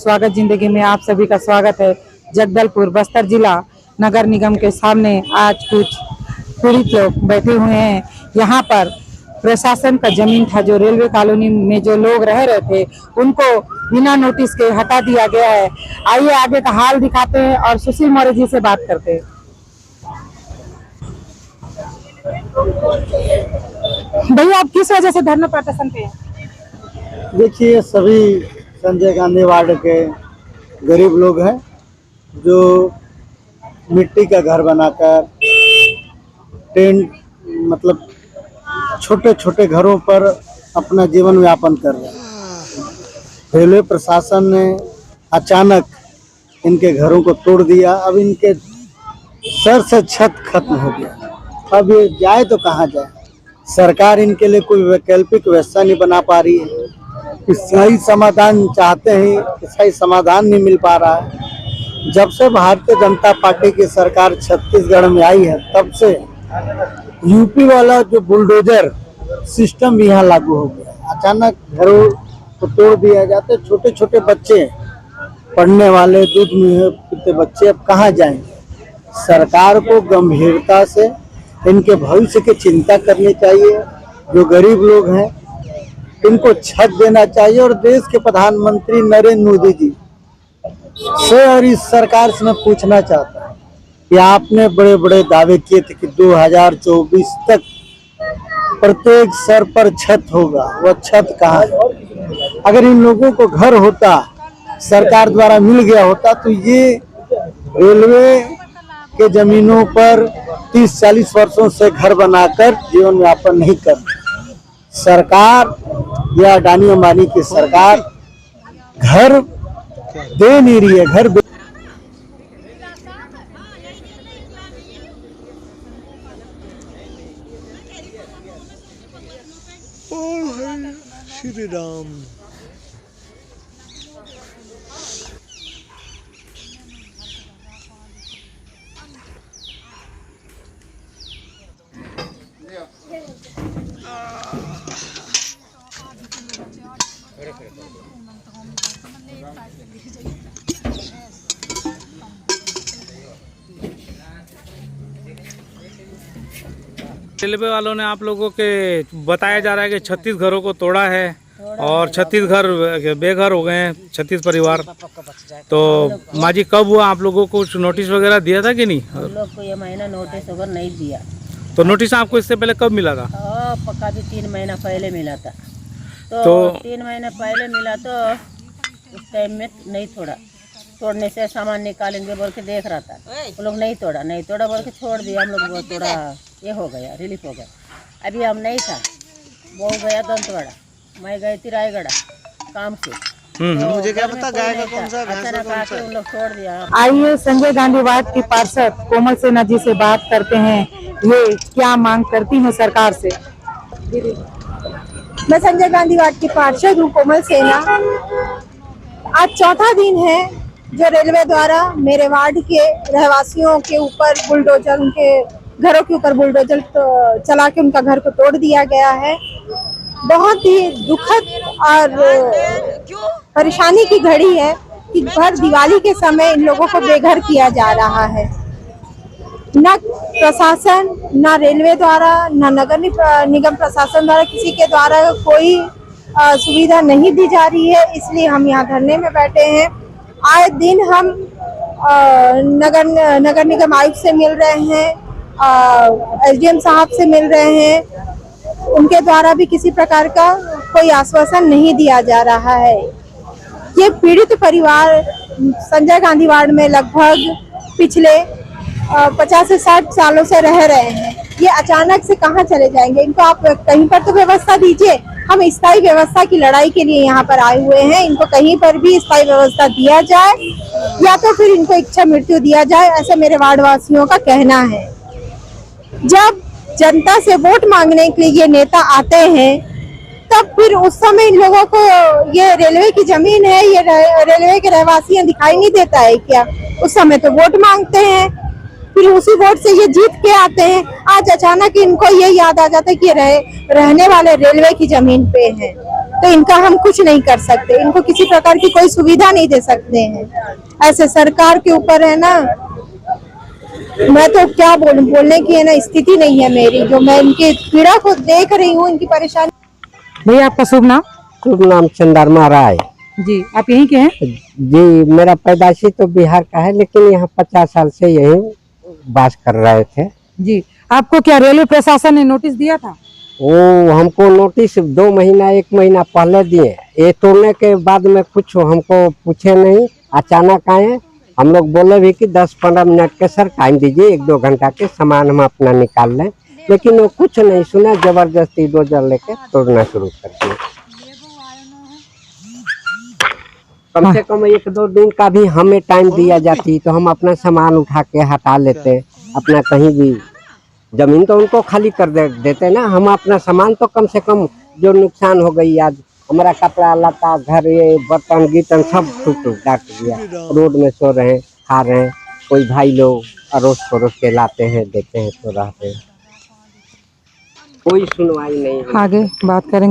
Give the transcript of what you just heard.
स्वागत जिंदगी में आप सभी का स्वागत है। जगदलपुर बस्तर जिला नगर निगम के सामने आज कुछ पीड़ित लोग बैठे हुए हैं। यहाँ पर प्रशासन का जमीन था, जो रेलवे कॉलोनी में जो लोग रह रहे थे उनको बिना नोटिस के हटा दिया गया है। आइए आगे का हाल दिखाते हैं और सुशील मौर्य जी से बात करते हैं। भैया, आप किस वजह से धरना प्रदर्शन पे हैं? देखिए, सभी संजय गांधी वार्ड के गरीब लोग हैं जो मिट्टी का घर बनाकर टेंट मतलब छोटे छोटे घरों पर अपना जीवन यापन कर रहे हैं। रेलवे प्रशासन ने अचानक इनके घरों को तोड़ दिया। अब इनके सर से छत खत्म हो गया। अब ये जाए तो कहाँ जाए? सरकार इनके लिए कोई वैकल्पिक व्यवस्था नहीं बना पा रही है। स्थायी समाधान चाहते हैं, स्थायी समाधान नहीं मिल पा रहा है। जब से भारतीय जनता पार्टी की सरकार छत्तीसगढ़ में आई है तब से यूपी वाला जो बुलडोजर सिस्टम यहाँ लागू हो गया। अचानक घरों को तोड़ दिया जाते। छोटे छोटे बच्चे, पढ़ने वाले, दूध में पीते बच्चे अब कहाँ जाएंगे? सरकार को गंभीरता से इनके भविष्य की चिंता करनी चाहिए। जो गरीब लोग हैं इनको छत देना चाहिए। और देश के प्रधानमंत्री नरेंद्र मोदी जी से और इस सरकार से मैं पूछना चाहता हूँ कि आपने बड़े बड़े दावे किए थे कि 2024 तक प्रत्येक सर पर छत होगा। वह छत कहाँ है? अगर इन लोगों को घर होता, सरकार द्वारा मिल गया होता, तो ये रेलवे के जमीनों पर 30-40 वर्षों से घर बनाकर जीवन यापन नहीं कर। सरकार या अडानी अंबानी की सरकार घर दे नहीं रही है। घर श्री राम। रेलवे वालों ने आप लोगों के बताया जा रहा है कि 36 घरों को तोड़ा है और 36 घर बेघर हो गए हैं, 36 परिवार। तो माजी कब हुआ? आप लोगों को कुछ नोटिस वगैरह दिया था कि नहीं? हम लोग को ये महीना नोटिस वगैरह नहीं दिया। तो नोटिस आपको इससे पहले कब मिला था? पक्का भी 3 महीना पहले मिला था। तो 3 महीने पहले मिला तो उस टाइम में नहीं तोड़ा। तोड़ने से सामान निकालेंगे बोल के देख रहा था। वो लोग नहीं तोड़ा बोल के छोड़ दिया। हम लोग थोड़ा ये हो गया, रिलीफ हो गया। अभी हम नहीं था, वो गया दंतवाड़ा, मैं गई थी रायगढ़ काम से। तो मुझे क्या पता गाय का कौन सा, अचानक आके उन लोग छोड़ दिया। आइए संजय गांधी वार्ड की पार्षद कोमल सेना जी से बात करते हैं। ये क्या मांग करती हैं सरकार से? मैं संजय गांधी वार्ड की पार्षद हूँ, कोमल सेना। आज चौथा दिन है जो रेलवे द्वारा मेरे वार्ड के रहवासियों के ऊपर बुलडोजर, उनके घरों के ऊपर बुलडोजर चला के उनका घर को तोड़ दिया गया है। बहुत ही दुखद और परेशानी की घड़ी है कि भर दिवाली के समय इन लोगों को बेघर किया जा रहा है। न प्रशासन, न रेलवे द्वारा, न नगर निगम प्रशासन द्वारा किसी के द्वारा कोई सुविधा नहीं दी जा रही है। इसलिए हम यहाँ धरने में बैठे हैं। आए दिन हम नगर निगम आयुक्त से मिल रहे हैं, एसडीएम साहब से मिल रहे हैं। उनके द्वारा भी किसी प्रकार का कोई आश्वासन नहीं दिया जा रहा है। ये पीड़ित परिवार संजय गांधी वार्ड में लगभग पिछले 50 से 60 सालों से रह रहे हैं। ये अचानक से कहाँ चले जाएंगे? इनको आप कहीं पर तो व्यवस्था दीजिए। हम स्थायी व्यवस्था की लड़ाई के लिए यहाँ पर आए हुए हैं। इनको कहीं पर भी स्थायी व्यवस्था दिया जाए या तो फिर इनको इच्छा मृत्यु दिया जाए, ऐसा मेरे वार्ड वासियों का कहना है। जब जनता से वोट मांगने के लिए ये नेता आते हैं तब फिर उस समय इन लोगों को ये रेलवे की जमीन है, ये रेलवे के रहवासी दिखाई नहीं देता है क्या? उस समय तो वोट मांगते हैं, फिर उसी वोट से ये जीत के आते हैं। आज अचानक इनको ये याद आ जाता है कि रहने वाले रेलवे की जमीन पे हैं। तो इनका हम कुछ नहीं कर सकते, इनको किसी प्रकार की कोई सुविधा नहीं दे सकते हैं। ऐसे सरकार के ऊपर है ना, मैं तो क्या बोलूं, बोलने की है ना स्थिति नहीं है मेरी, जो मैं इनकी पीड़ा को देख रही हूँ, इनकी परेशानी। भैया आपका शुभ नाम? शुभ नाम चंद्रमा राय जी, आप यहीं के हैं? जी। मेरा पैदाशी तो बिहार का है, लेकिन यहाँ 50 साल से यहीं वास कर रहे थे। जी, आपको क्या रेलवे प्रशासन ने नोटिस दिया था? वो हमको नोटिस 2 महीना 1 महीना पहले दिए। ये तोड़ने के बाद में कुछ हमको पूछे नहीं, अचानक आए। हम लोग बोले भी कि 10-15 मिनट के सर टाइम दीजिए, 1-2 घंटा के सामान हम अपना निकाल लें, लेकिन वो कुछ नहीं सुना, जबरदस्ती डोजर लेके तोड़ना शुरू कर दिए। कम से कम 1-2 दिन का भी हमें टाइम दिया जाती तो हम अपना सामान उठा के हटा लेते, अपना कहीं भी। जमीन तो उनको खाली कर देते ना, हम अपना सामान तो कम से कम, जो नुकसान हो गई आज हमारा कपड़ा लता घर ये बर्तन गिर्तन सब टूट डाट गया। रोड में सो रहे हैं, खा रहे हैं, कोई भाई लोग अड़ोस पड़ोस के लाते हैं देते हैं तो रहते हैं, कोई सुनवाई नहीं। आगे बात करेंगे।